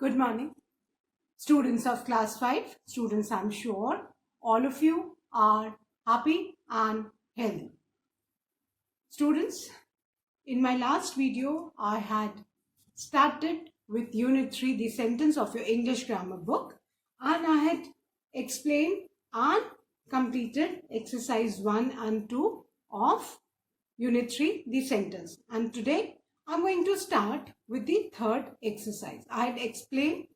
Good morning, students of class 5. Students, I'm sure all of you are happy and healthy. Students, in my last video, I had started with Unit 3, the sentence of your English grammar book, and I had explained and completed exercise 1 and 2 of Unit 3, the sentence. And today, I'm going to start with the third exercise. I had explained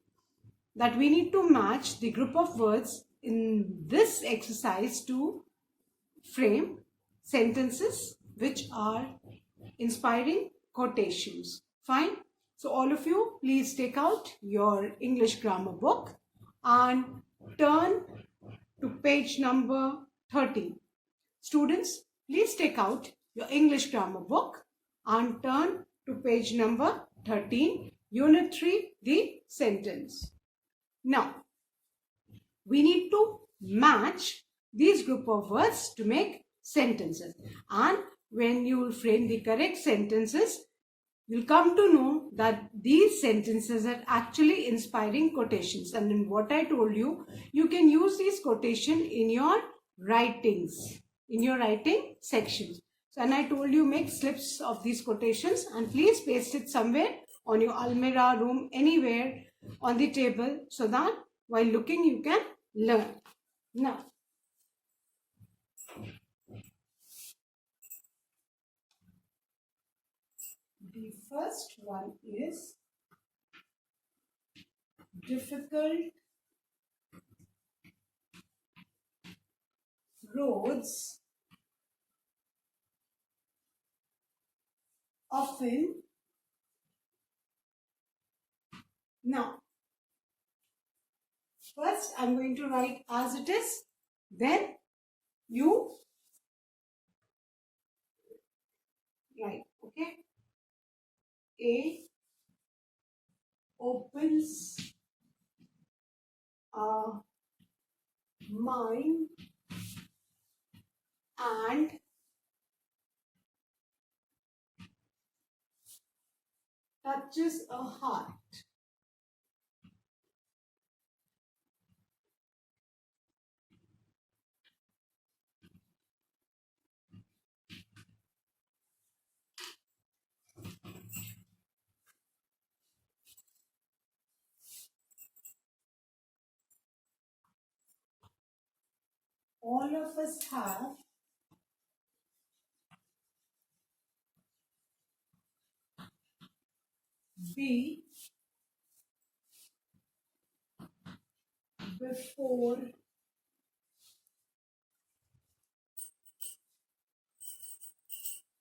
that we need to match the group of words in this exercise to frame sentences which are inspiring quotations. Fine. So all of you, please take out your English grammar book and turn to page number 13. Students, please take out your English grammar book and turn to page number 13, Unit 3, the sentence. Now, we need to match these group of words to make sentences. And when you will frame the correct sentences, you'll come to know that these sentences are actually inspiring quotations. And in what I told you, you can use these quotations in your writings, in your writing sections. So, and I told you make slips of these quotations and please paste it somewhere on your almirah, room, anywhere on the table so that while looking you can learn. Now, the first one is difficult roads often. Now, first I'm going to write as it is, then you write, okay? A opens a mind and touches a heart. All of us have be before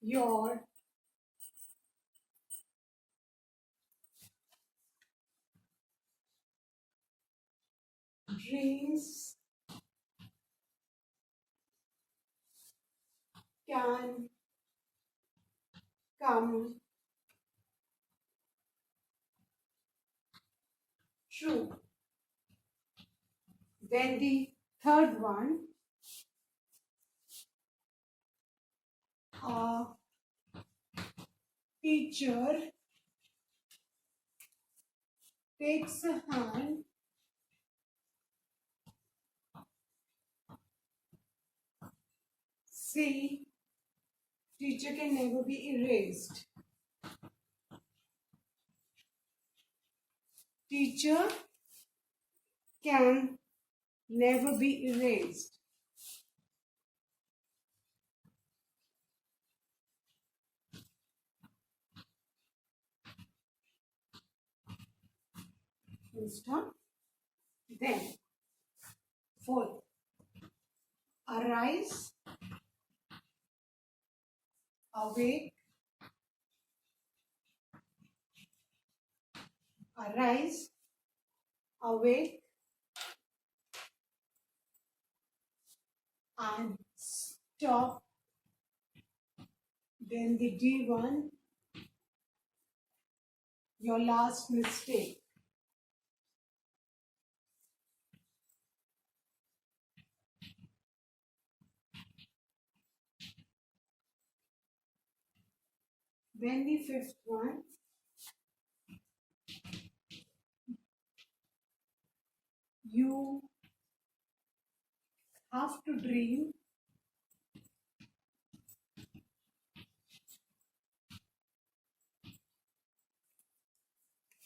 your dreams can come true. Then the third one, a teacher takes a hand see, teacher can never be erased. Teacher can never be erased. Full stop. Then, fourth, arise, awake, arise, awake, and stop. Then the D1, your last mistake. Then the fifth one, You have to dream.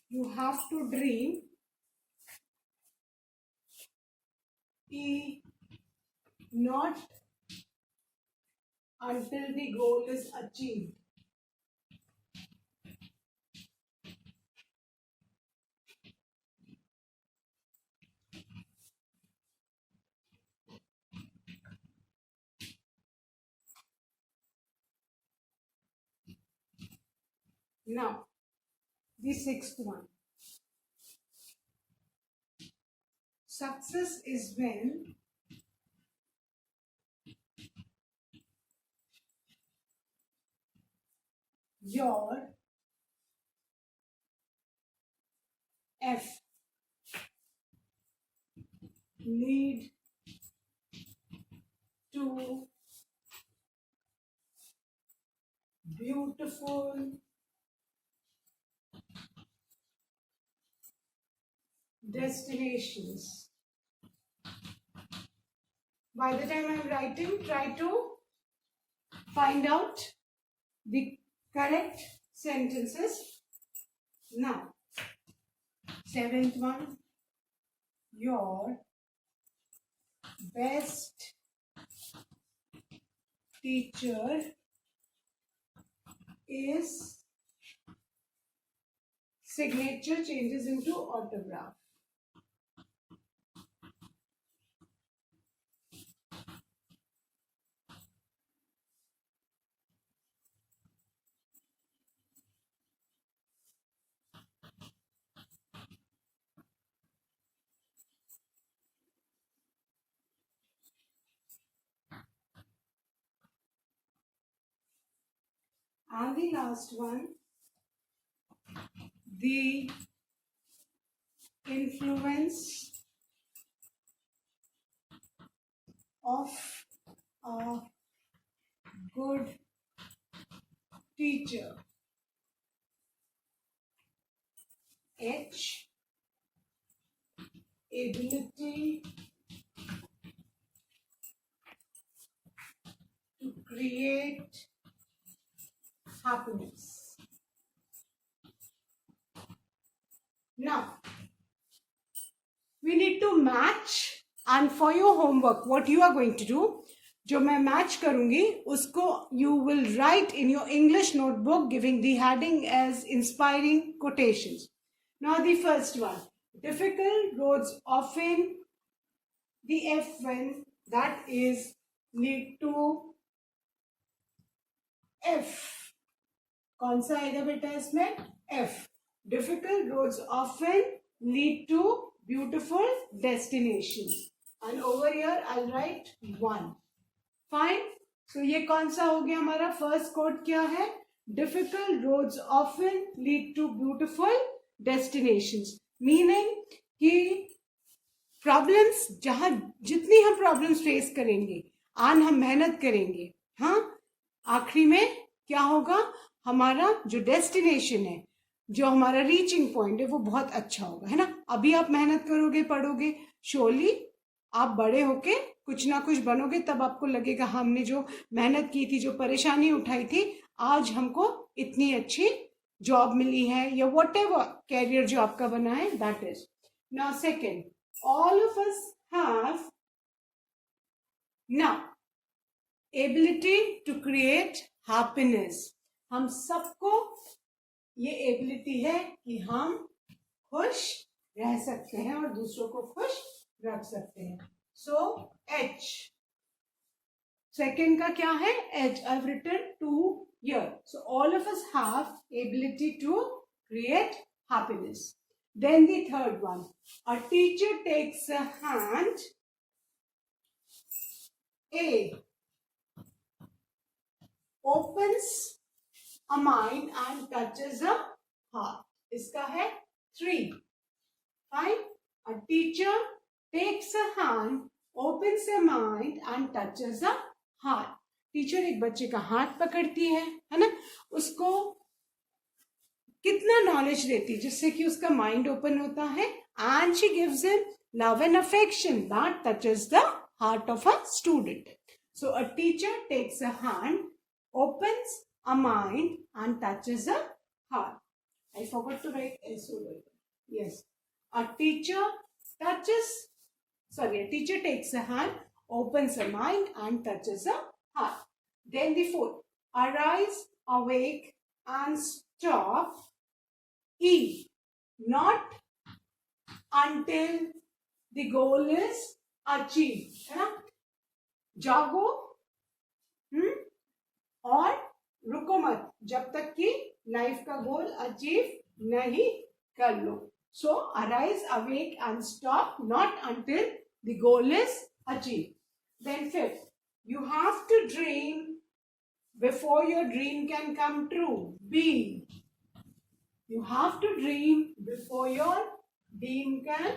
You have to dream. Not until the goal is achieved. Now, the sixth one. Success is when your F lead to beautiful destinations. By the time I'm writing, try to find out the correct sentences. Now, seventh one, your best teacher is signature changes into autograph. And the last one, the influence of a good teacher. H, ability to create happiness. Now, we need to match, and for your homework, what you are going to do, जो मैं match करूंगी उसको you will write in your English notebook giving the heading as inspiring quotations. Now the first one, difficult roads often, the F when that is lead to F. कौन सा आएगा बेटा इसमें? F. Difficult roads often lead to beautiful destinations. And over here I'll write 1. Fine. So ये कौन सा हो गया हमारा? फर्स्ट कोड क्या है? Difficult roads often lead to beautiful destinations. Meaning कि प्रॉब्लम्स जहां जितनी हम प्रॉब्लम्स फेस करेंगे, आन हम मेहनत करेंगे, हाँ, आखिरी में क्या होगा? हमारा जो डेस्टिनेशन है, जो हमारा रीचिंग पॉइंट है, वो बहुत अच्छा होगा, है ना? अभी आप मेहनत करोगे, पढ़ोगे, श्योरली आप बड़े होके कुछ ना कुछ बनोगे, तब आपको लगेगा हमने जो मेहनत की थी, जो परेशानी उठाई थी, आज हमको इतनी अच्छी जॉब मिली है, या वॉट एवर कैरियर जो आपका बना है, that is. Now second, all of us have now ability to create happiness. हम सबको ये एबिलिटी है कि हम खुश रह सकते हैं और दूसरों को खुश रख सकते हैं. सो H, सेकेंड का क्या है? H. I've written 2 here. So all of us have ability to create happiness. Then the third one, a teacher takes a hand, A, opens a mind and touches a heart. इसका है 3. Fine. A teacher takes a hand, opens a mind and touches a heart. Teacher एक बच्चे का हाथ पकड़ती है ना? उसको कितना नॉलेज देती है जिससे कि उसका माइंड ओपन होता है. And she gives him love and affection that touches the heart of a student. So a teacher takes a hand, opens a mind and touches a heart. I forgot to write S over here. Yes. A teacher takes a hand, opens a mind and touches a heart. Then the fourth, arise, awake and stop. E. Not until the goal is achieved. है ना? जागो और रुको मत जब तक कि life का गोल अचीव नहीं कर लो. So arise, awake and stop not until the goal is achieved. Then fifth, you have to dream before your dream can come true. B. You have to dream before your dream can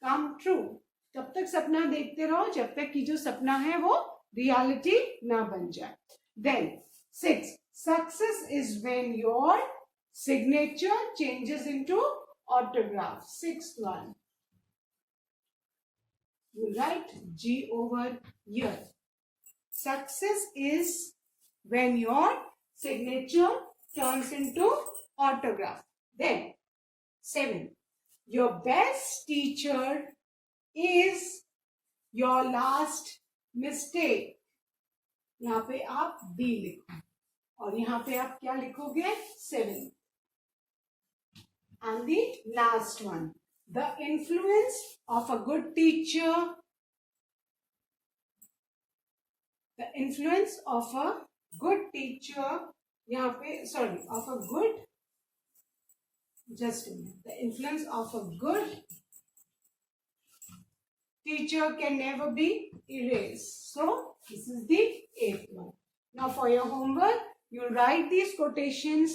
come true. तब तक सपना देखते रहो जब तक कि जो सपना है वो रियलिटी ना बन जाए. Then 6, success is when your signature changes into autograph. 6th one, you write G over here. Success is when your signature turns into autograph. Then 7, your best teacher is your last mistake. यहाँ पे आप D लिखो और यहाँ पे आप क्या लिखोगे 7. And the last one, the influence of a good teacher. The influence of a good teacher. यहाँ पे of a good. Just a minute. The influence of a good teacher can never be erased. So this is the 8th one. Now for your homework, you'll write these quotations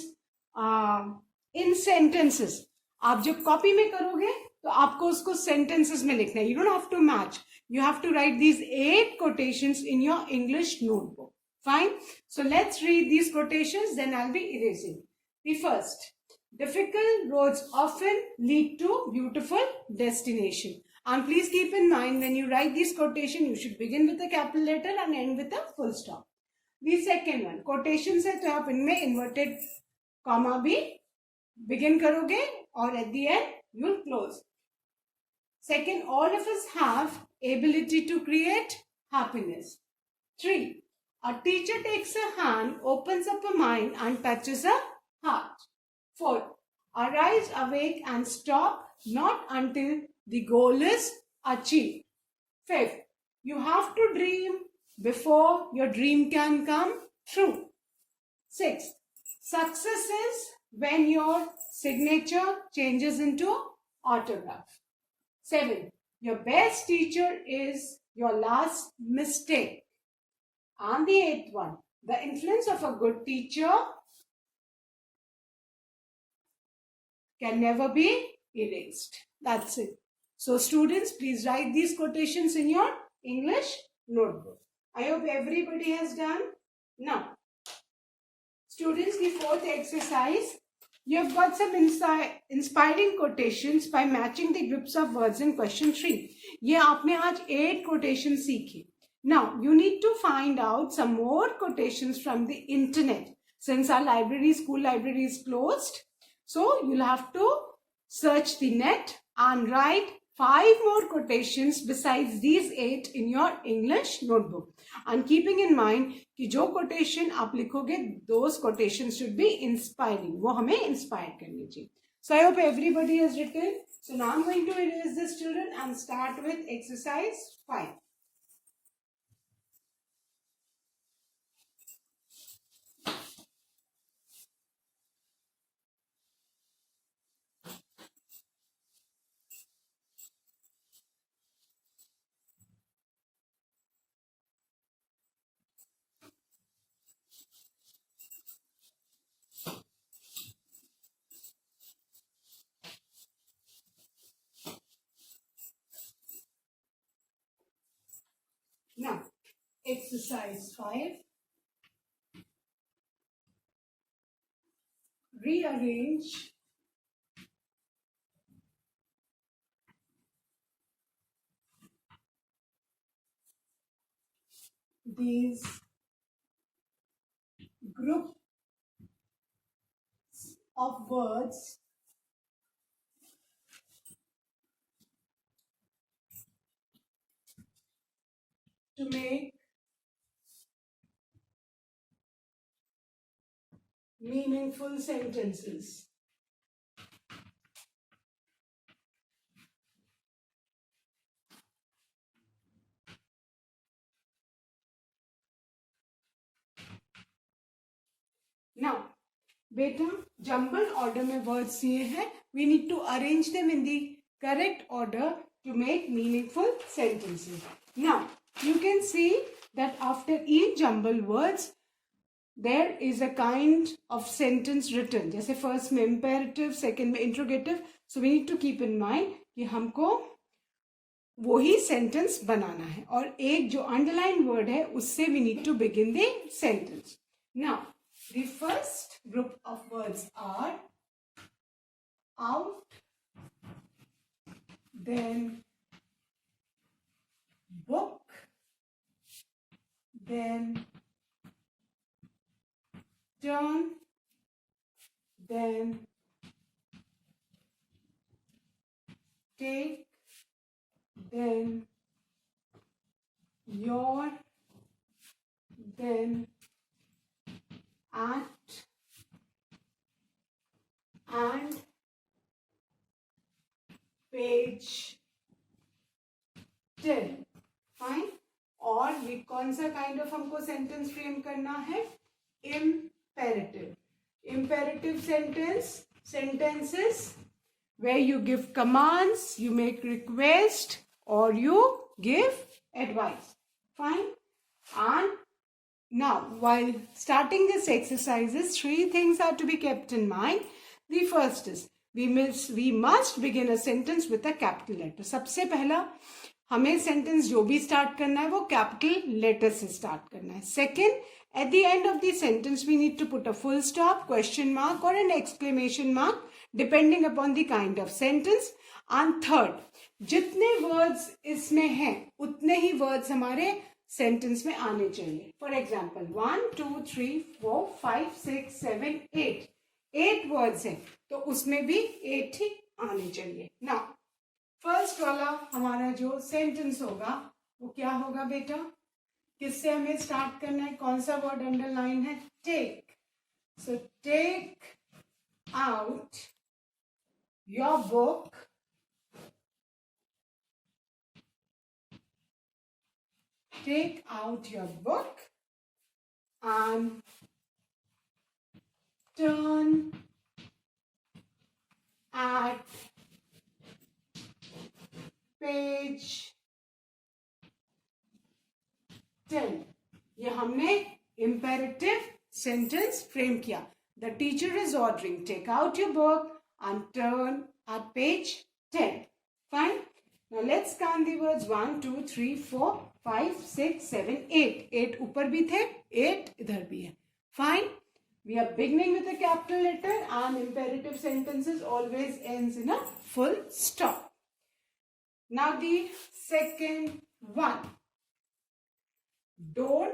in sentences. आप जब copy में करोगे तो आपको उसको sentences में लिखना है. You don't have to match. You have to write these 8 quotations in your English notebook. Fine. So let's read these quotations. Then I'll be erasing. The first. Difficult roads often lead to beautiful destination. And please keep in mind when you write this quotation, you should begin with a capital letter and end with a full stop. The second one, quotations है तो आप इनमें inverted comma भी begin करोगे और at the end you'll close. Second, all of us have ability to create happiness. 3, a teacher takes a hand, opens up a mind and touches a heart. 4, arise, awake and stop not until the goal is achieved. 5th, you have to dream before your dream can come true. 6th, success is when your signature changes into autograph. 7, your best teacher is your last mistake. And the 8th one, the influence of a good teacher can never be erased. That's it. So students, please write these quotations in your English notebook. I hope everybody has done. Now, students, the 4th exercise, you have got some inspiring quotations by matching the groups of words in question 3. ये आपने आज 8 quotations सीखी. Now, you need to find out some more quotations from the internet. Since our school library is closed, so you'll have to search the net and write 5 more quotations besides these 8 in your English notebook. And keeping in mind कि जो quotation आप लिखोगे, those quotations should be inspiring. वो हमें inspire करनी चाहिए. So I hope everybody has written. So now I'm going to erase this, children, and start with exercise 5. Now, exercise 5. rearrange these groups of words to make meaningful sentences. Now, beta, jumbled order में words ये है. We need to arrange them in the correct order to make meaningful sentences. Now, you can see that after each jumbled words, there is a kind of sentence written. जैसे first में imperative, second में interrogative. So we need to keep in mind कि हमको वही sentence बनाना है और एक जो अंडरलाइन वर्ड है उससे we need to begin the sentence. Now, the first group of words are out, then book, then turn, then take, then your, then at, and page 10. Fine. और भी कौन सा काइंड ऑफ हमको sentence frame करना है? Imperative. Imperative sentences where you give commands, you make request, or you give advice. Fine. And now, while starting this exercises, 3 things are to be kept in mind. The first is we must begin a sentence with a capital letter. सबसे पहला हमें sentence जो भी start करना है वो capital letter से start करना है. Second, at the end of the sentence we need to put a full stop, question mark or an exclamation mark depending upon the kind of sentence. And third, जितने words इसमें हैं उतने ही words हमारे sentence में आने चाहिए. For example 1 2 3 4 5 6 7 8 8 words हैं तो उसमें भी 8 ही आने चाहिए. नाउ फर्स्ट वाला हमारा जो सेंटेंस होगा वो क्या होगा बेटा? किससे हमें स्टार्ट करना है? कौन सा वर्ड अंडरलाइन है? Take. So take out your book, take out your book and turn at page 10. ये हमने imperative sentence frame किया. The teacher is ordering, take out your book and turn at page 10. Fine. Now let's count the words 1 2 3 4 5 6 7 8. 8 ऊपर भी थे, 8 इधर भी है. Fine. We are beginning with a capital letter and imperative sentences always ends in a full stop. Now the second one. Don't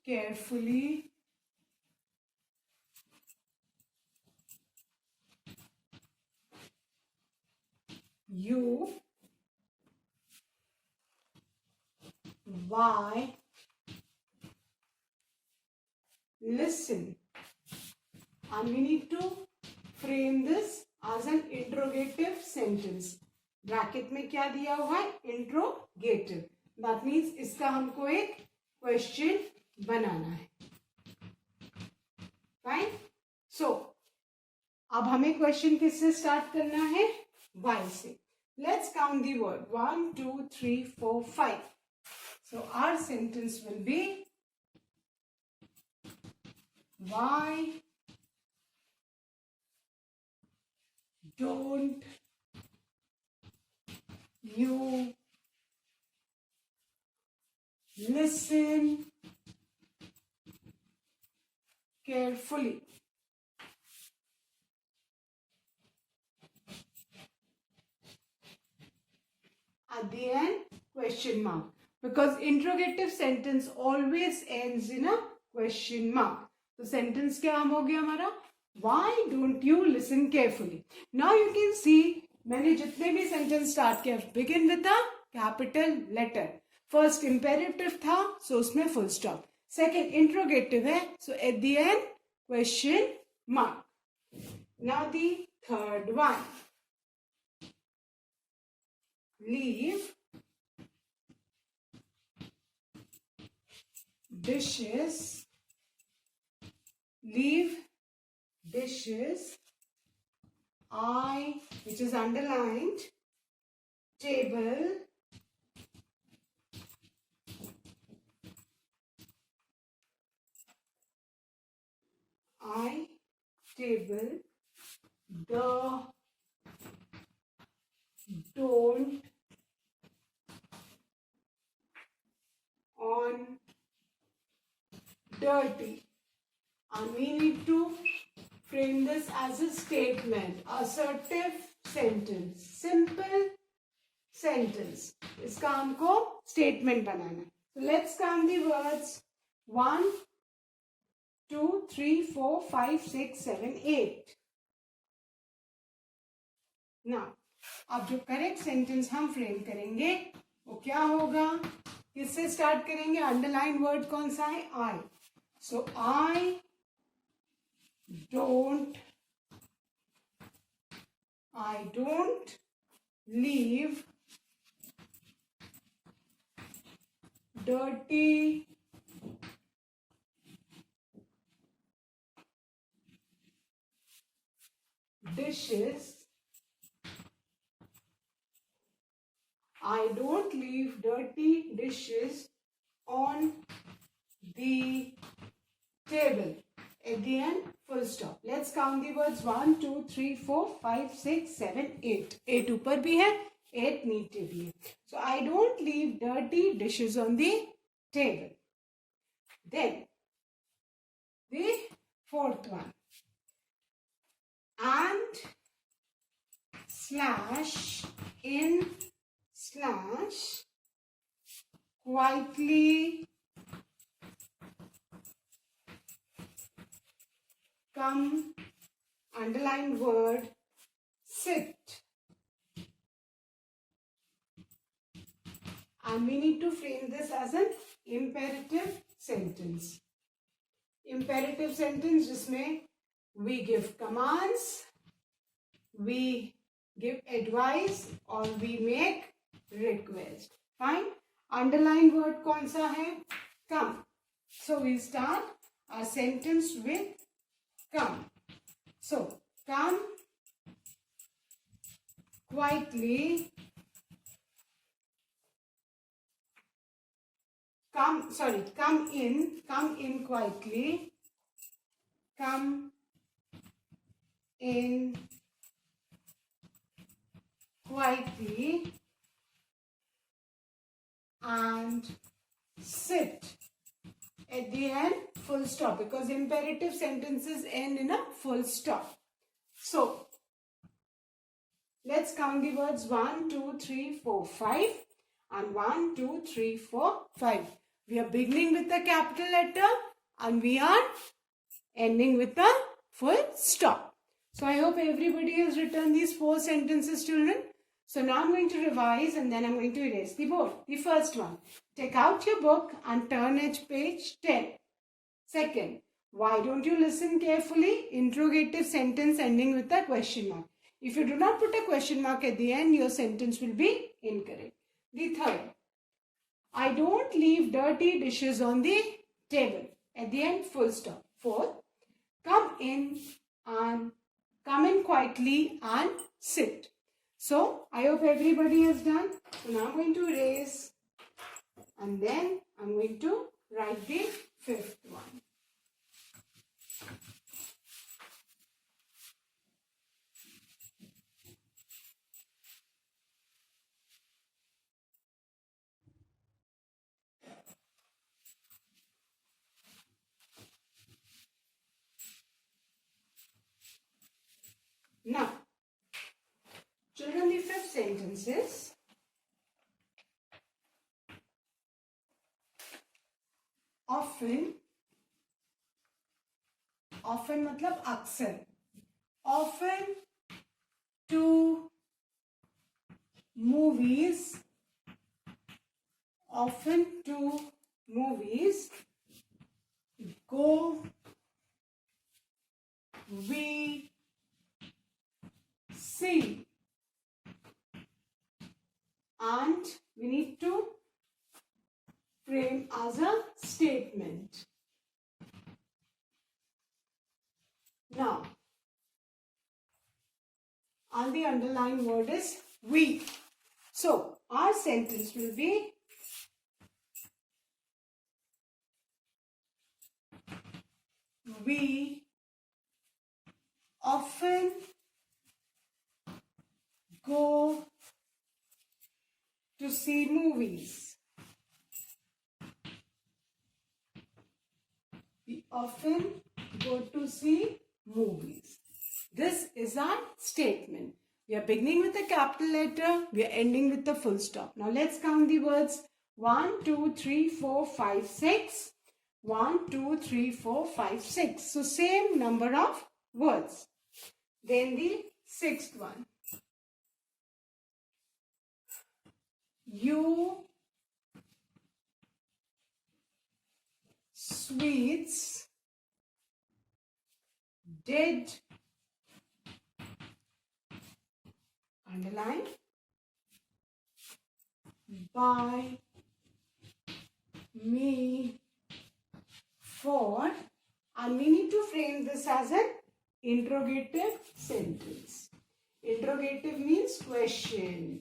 carefully you why listen. And we need to frame this as an interrogative sentence. Bracket में क्या दिया हुआ है? Interrogative. That means इसका हमको एक question बनाना है. Fine. सो अब हमें क्वेश्चन किससे स्टार्ट करना है? वाई से. Let's count the word 1 2 3 4 5. So our sentence will be why don't you listen carefully. At the end, question mark. Because interrogative sentence always ends in a question mark. So sentence क्या हो गया हमारा? Why don't you listen carefully? Now you can see मैंने जितने भी sentence start किया begin with a capital letter. First imperative था, so उसमें full stop. Second interrogative है, so at the end question mark. Now the third one. Leave dishes, leave dishes, which is underlined, table, table, the, don't, on, dirty. And we need to frame this as a statement, assertive sentence, simple sentence. इसका हमको statement बनाना है. So let's count the words. 1, 2, 3, 4, 5, 6, 7, 8. Now, अब जो correct sentence हम frame करेंगे वो क्या होगा? किससे start करेंगे? Underline word कौन सा है? I. So I don't leave dirty dishes. I don't leave dirty dishes on the table. At the end, full stop. Let's count the words. 1, 2, 3, 4, 5, 6, 7, 8. 8 ऊपर भी है, 8 नीचे भी है. So I don't leave dirty dishes on the table. Then the fourth one. And slash in slash quietly come, underline word, sit. And we need to frame this as an imperative sentence. Imperative sentence जिसमें we give commands, we give advice or we make request. Fine. Underline word कौन सा है? Come. So we start our sentence with come. So come quietly. Come in quietly. Come in quietly and sit. At the end, full stop, because imperative sentences end in a full stop. So, let's count the words 1, 2, 3, 4, 5 and 1, 2, 3, 4, 5. We are beginning with the capital letter and we are ending with a full stop. So I hope everybody has written these 4 sentences, children. So now I'm going to revise and then I'm going to erase the board. The first one, take out your book and turn at page 10. Second, why don't you listen carefully? Interrogative sentence ending with a question mark. If you do not put a question mark at the end, your sentence will be incorrect. The third, I don't leave dirty dishes on the table. At the end, full stop. Fourth, come in quietly and sit. So, I hope everybody has done. So, now I'm going to erase and then I'm going to write the fifth one. sentences. Often मतलब अक्सर. Often to movies. Often to movies go we see. And we need to frame as a statement. Now, and the underlined word is we. So, our sentence will be we often go to see movies. We often go to see movies. This is our statement. We are beginning with a capital letter. We are ending with a full stop. Now let's count the words. 1, 2, 3, 4, 5, 6. 1, 2, 3, 4, 5, 6. So same number of words. Then the sixth one. You sweets did underline buy me for, and we need to frame this as an interrogative sentence. Interrogative means question.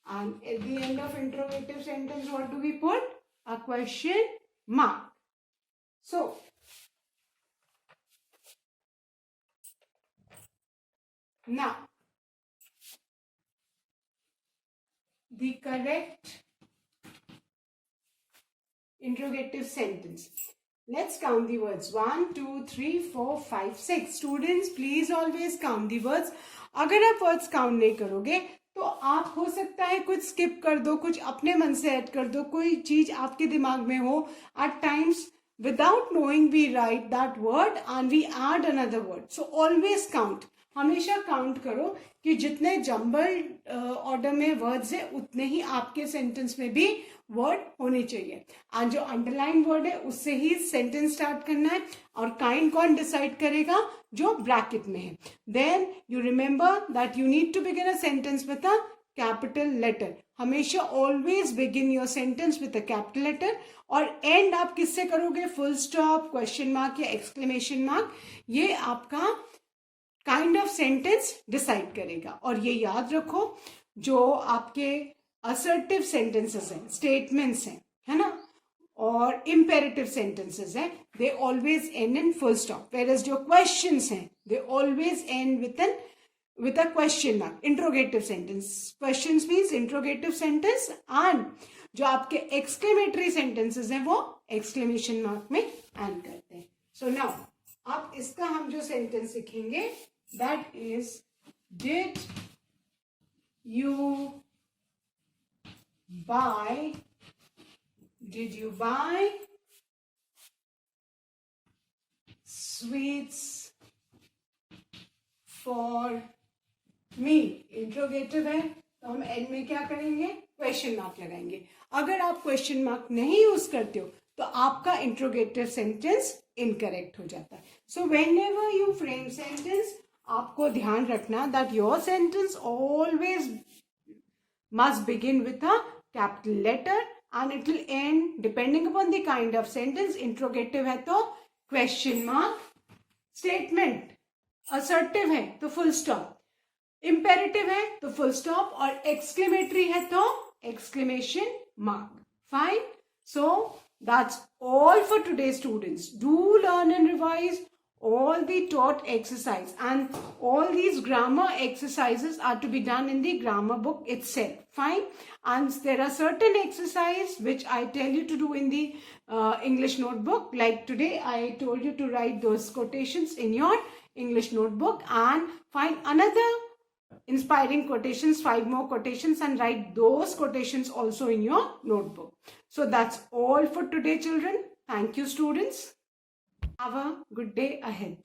And at the end of interrogative sentence, what do we put? A question mark. So, now, the correct interrogative sentence. Let's count the words. 1, 2, 3, 4, 5, 6. Students, please always count the words. अगर आप words count नहीं करोगे तो आप हो सकता है कुछ skip कर दो, कुछ अपने मन से add कर दो, कोई चीज आपके दिमाग में हो. At times, without knowing, we write that word and we add another word. So always count. हमेशा काउंट करो कि जितने जंबल ऑर्डर में वर्ड्स है उतने ही आपके सेंटेंस में भी वर्ड होने चाहिए. और जो अंडरलाइन वर्ड है उससे ही सेंटेंस स्टार्ट करना है. और काइंड कौन डिसाइड करेगा? जो ब्रैकेट में है. Then you remember that you need to begin a sentence with a capital letter. हमेशा always begin your sentence with a capital letter. और एंड आप किससे करोगे? फुल स्टॉप, क्वेश्चन मार्क या एक्सक्लेमेशन मार्क. ये आपका काइंड ऑफ सेंटेंस डिसाइड करेगा. और ये याद रखो, जो आपके असर्टिव सेंटेंसेस हैं, स्टेटमेंट्स हैं, है ना, और इम्पेरेटिव सेंटेंसेस हैं, they always and in full stop. Whereas जो क्वेश्चंस हैं, they always and with a question mark. Interrogative sentence, questions means interrogative sentence. And जो आपके एक्सक्लेमेटरी सेंटेंसेस हैं वो एक्सक्लेमेशन मार्क में एंड करते हैं. सो नाउ अब इसका हम जो सेंटेंस सीखेंगे, that is, did you buy sweets for me? Interrogative है तो हम एंड में क्या करेंगे? क्वेश्चन मार्क लगाएंगे. अगर आप क्वेश्चन मार्क नहीं यूज करते हो तो आपका इंट्रोगेटिव सेंटेंस इनकरेक्ट हो जाता है. So whenever you frame sentence, आपको ध्यान रखना that your sentence always must begin with a capital letter and it will end depending upon the kind of sentence. Interrogative है तो question mark, statement assertive है तो full stop, imperative है तो full stop, और exclamatory है तो exclamation mark. Fine. So that's all for today, students. Do learn and revise all the taught exercise, and all these grammar exercises are to be done in the grammar book itself. Fine. And there are certain exercises which I tell you to do in the English notebook. Like today I told you to write those quotations in your English notebook, and find another inspiring quotations, 5 more quotations, and write those quotations also in your notebook. So that's all for today, children. Thank you, students. Have a good day ahead.